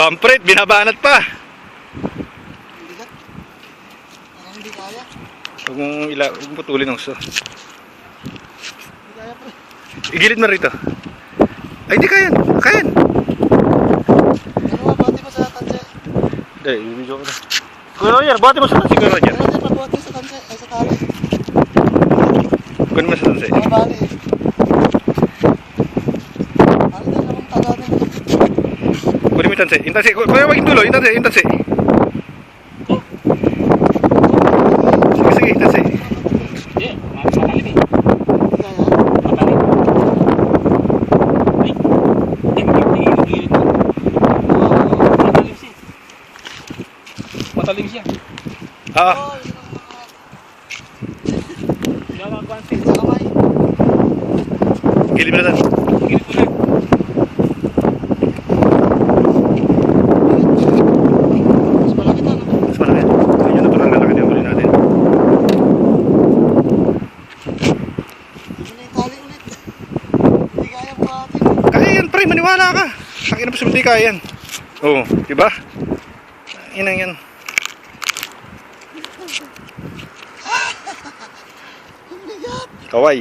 Bampret, binabanat pa. Bigat. Hindi kaya. Huwag mong putulin ang uso. Hindi kaya pre. Igilid mo rito. Ay, di kayan. Kayan. Ano ba, bati mo sa tanse? Hindi, i-video ko na. Kuya Roger, bati mo sa tansi, Kuya Roger. Ano din, pagbuhat sa tanse, ay sa tali. Kunin mo sa tansi. Mga bali eh. Bali din namang tagatin. Kunin mo yung tansi. Yung tansi. Kuya, wag yung dulo. Yung tansi. Yung tansi. Sige, sige. Yung tansi. Hindi, matalim eh. Hindi kaya. Matalim. Ay, gilid mo. Matalim siya. Matalim siya. Ah, Oh, yun ang mga Ginagawa ko sa kamay. gilid mo na tan. gilid mo lang. Mas malaki to, no? Mas malaki. Ayun, natural na laki na yung huli natin. Hindi na yung tali ulit. Hindi kaya buhatin. Kaya yan, pre. Maniwala ka. Sakin na pa sa hindi kaya yan. Oo, diba? Inang yan. Ang bigat. Kaway.